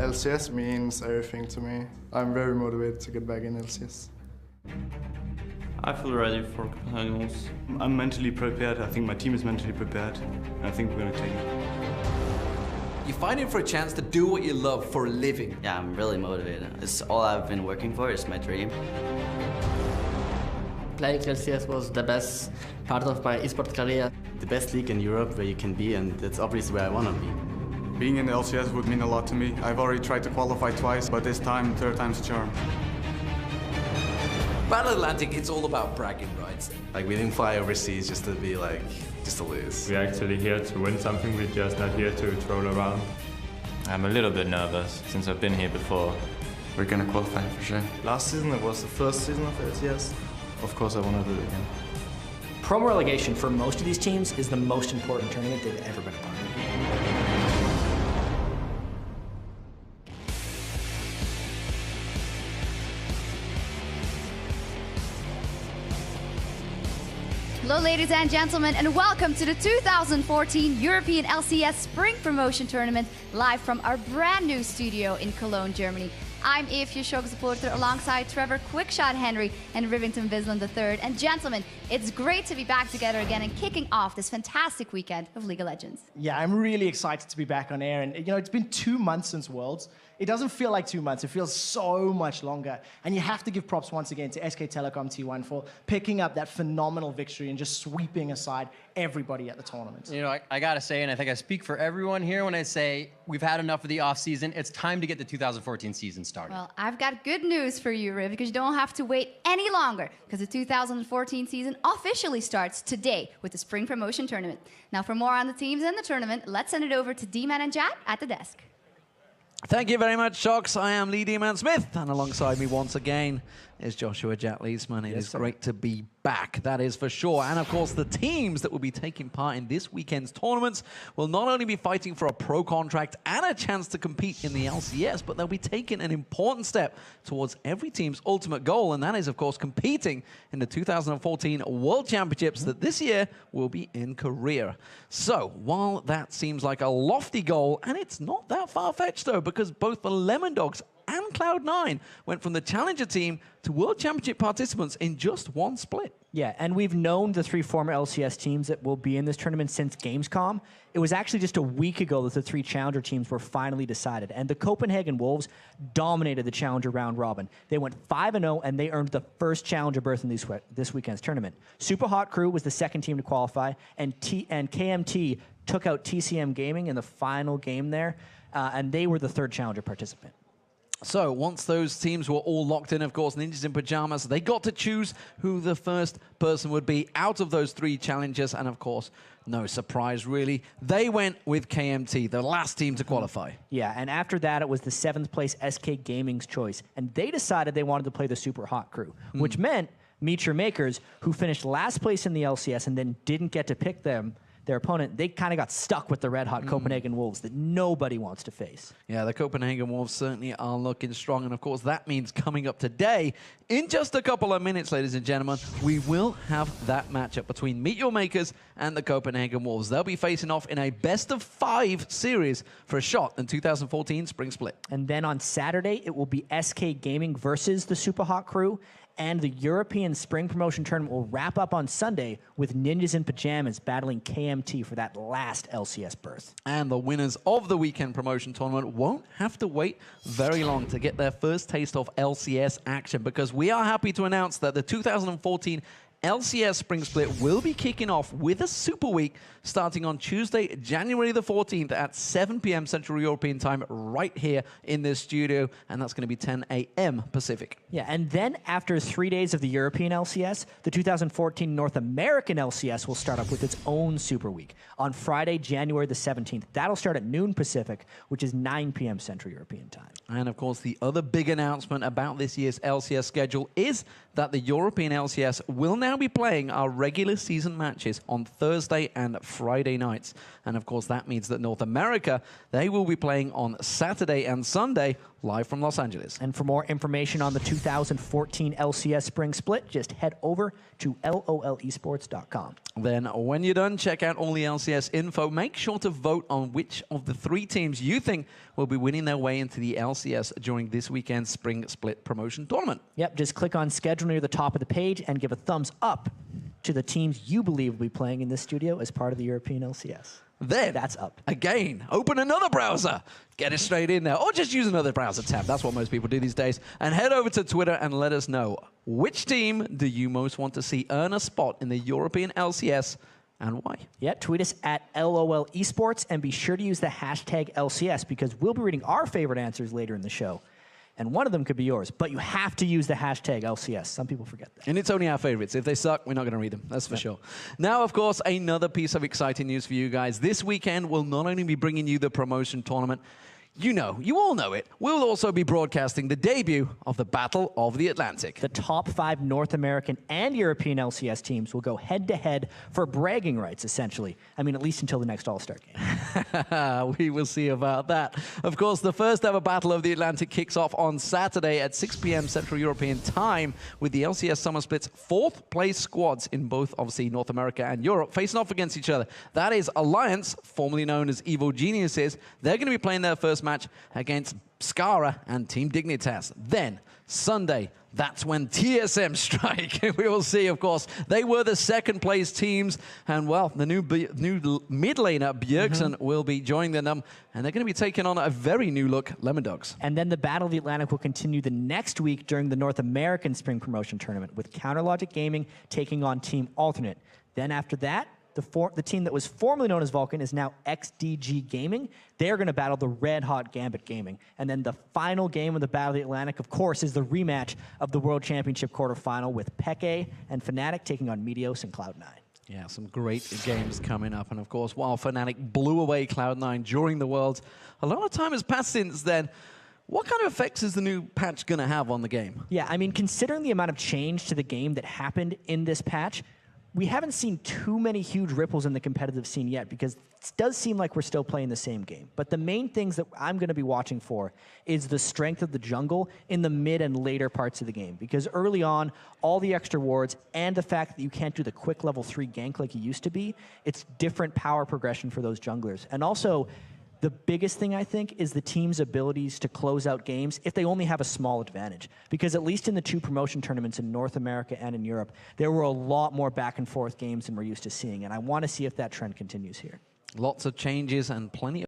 LCS means everything to me. I'm very motivated to get back in LCS. I feel ready for Copenhagen Wolves. I'm mentally prepared. I think my team is mentally prepared. And I think we're going to take it. You're fighting for a chance to do what you love for a living. Yeah, I'm really motivated. It's all I've been working for. It's my dream. Playing LCS was the best part of my esports career. The best league in Europe where you can be, and that's obviously where I want to be. Being in the LCS would mean a lot to me. I've already tried to qualify twice, but this time, third time's a charm. Battle Atlantic, it's all about bragging rights. Like, we didn't fly overseas just to be like, just to lose. We're actually here to win something, we're just not here to troll around. I'm a little bit nervous, since I've been here before. We're gonna qualify for sure. Last season, it was the first season of LCS. Of course I want to do it again. Promo relegation for most of these teams is the most important tournament they've ever been a part of. Hello ladies and gentlemen, and welcome to the 2014 European LCS Spring Promotion Tournament, live from our brand new studio in Cologne, Germany. I'm Eve supporter alongside Trevor Quickshot Henry and Rivington Visland III. And gentlemen, it's great to be back together again and kicking off this fantastic weekend of League of Legends. Yeah, I'm really excited to be back on air. And, you know, it's been 2 months since Worlds. It doesn't feel like 2 months. It feels so much longer. And you have to give props once again to SK Telecom T1 for picking up that phenomenal victory and just sweeping aside everybody at the tournament. You know, I got to say, and I think I speak for everyone here when I say we've had enough of the off-season. It's time to get the 2014 season started. Well, I've got good news for you, Riv, because you don't have to wait any longer, because the 2014 season officially starts today with the Spring Promotion Tournament. Now, for more on the teams and the tournament, let's send it over to D-Man and Jack at the desk. Thank you very much, Shocks. I am Lee D-Man Smith, and alongside me once again is Joshua Jack Leesman. It is great to be back, that is for sure. And of course, the teams that will be taking part in this weekend's tournaments will not only be fighting for a pro contract and a chance to compete in the LCS, but they'll be taking an important step towards every team's ultimate goal, and that is, of course, competing in the 2014 World Championships that this year will be in Korea. So, while that seems like a lofty goal, and it's not that far-fetched though, because both the Lemon Dogs and Cloud9 went from the Challenger team to World Championship participants in just one split. Yeah, and we've known the 3 former LCS teams that will be in this tournament since Gamescom. It was actually just a week ago that the 3 Challenger teams were finally decided, and the Copenhagen Wolves dominated the Challenger round robin. They went 5-0, and they earned the first Challenger berth in this weekend's tournament. Super Hot Crew was the second team to qualify, and KMT took out TCM Gaming in the final game there, and they were the third Challenger participant. So once those teams were all locked in, of course, Ninjas in Pajamas, they got to choose who the first person would be out of those 3 challengers. And of course, no surprise, really. They went with KMT, the last team to qualify. Yeah, and after that, it was the 7th place SK Gaming's choice. And they decided they wanted to play the Super Hot Crew, which meant Meet Your Makers, who finished last place in the LCS and then didn't get to pick their opponent, they kind of got stuck with the red-hot Copenhagen Wolves that nobody wants to face. Yeah, the Copenhagen Wolves certainly are looking strong, and of course that means coming up today, in just a couple of minutes, ladies and gentlemen, we will have that matchup between Meet Your Makers and the Copenhagen Wolves. They'll be facing off in a best-of-5 series for a shot in 2014 Spring Split. And then on Saturday, it will be SK Gaming versus the Super Hot Crew, and the European Spring Promotion Tournament will wrap up on Sunday with Ninjas in Pajamas battling KMT for that last LCS berth. And the winners of the weekend promotion tournament won't have to wait very long to get their first taste of LCS action, because we are happy to announce that the 2014 LCS Spring Split will be kicking off with a Super Week starting on Tuesday, January the 14th at 7 p.m. Central European Time right here in this studio, and that's going to be 10 a.m. Pacific. Yeah, and then after 3 days of the European LCS, the 2014 North American LCS will start up with its own Super Week on Friday, January the 17th. That'll start at noon Pacific, which is 9 p.m. Central European Time. And of course, the other big announcement about this year's LCS schedule is that the European LCS will now now be playing our regular season matches on Thursday and Friday nights. And of course, that means that North America, they will be playing on Saturday and Sunday, live from Los Angeles. And for more information on the 2014 LCS Spring Split, just head over to lolesports.com. Then when you're done, check out all the LCS info. Make sure to vote on which of the 3 teams you think will be winning their way into the LCS during this weekend's Spring Split Promotion Tournament. Yep, just click on schedule near the top of the page and give a thumbs up to the teams you believe will be playing in this studio as part of the European LCS. Then, that's up. Again, open another browser. Get it straight in there. Or just use another browser tab. That's what most people do these days. And head over to Twitter and let us know, which team do you most want to see earn a spot in the European LCS and why? Yeah, tweet us at LOL Esports and be sure to use the hashtag LCS because we'll be reading our favorite answers later in the show. And one of them could be yours, but you have to use the hashtag LCS. Some people forget that. And it's only our favorites. If they suck, we're not going to read them. That's for sure. Now, of course, another piece of exciting news for you guys. This weekend, we'll not only be bringing you the promotion tournament, you all know it. We'll also be broadcasting the debut of the Battle of the Atlantic. The top 5 North American and European LCS teams will go head-to-head for bragging rights, essentially. I mean, at least until the next All-Star game. We will see about that. Of course, the first ever Battle of the Atlantic kicks off on Saturday at 6 p.m. Central European Time with the LCS Summer Split's 4th place squads in both, obviously, North America and Europe facing off against each other. That is Alliance, formerly known as Evo Geniuses. They're going to be playing their first match against Skara and Team Dignitas. Then, Sunday, that's when TSM strike. We will see, of course. They were the 2nd place teams. And, well, the new mid laner, Bjergsen, will be joining them. And they're going to be taking on a very new look Lemon Dogs. And then the Battle of the Atlantic will continue the next week during the North American Spring Promotion Tournament with Counterlogic Gaming taking on Team Alternate. Then after that, the team that was formerly known as Vulcan is now XDG Gaming. They're going to battle the Red Hot Gambit Gaming. And then the final game of the Battle of the Atlantic, of course, is the rematch of the World Championship quarterfinal with Peke and Fnatic taking on Meteos and Cloud9. Yeah, some great games coming up. And, of course, while Fnatic blew away Cloud9 during the Worlds, a lot of time has passed since then. What kind of effects is the new patch going to have on the game? Yeah, I mean, considering the amount of change to the game that happened in this patch, we haven't seen too many huge ripples in the competitive scene yet because it does seem like we're still playing the same game. But the main things that I'm going to be watching for is the strength of the jungle in the mid and later parts of the game. Because early on, all the extra wards and the fact that you can't do the quick level 3 gank like you used to be, it's different power progression for those junglers. And also, the biggest thing, I think, is the team's abilities to close out games if they only have a small advantage. Because at least in the 2 promotion tournaments in North America and in Europe, there were a lot more back-and-forth games than we're used to seeing. And I want to see if that trend continues here. Lots of changes and plenty of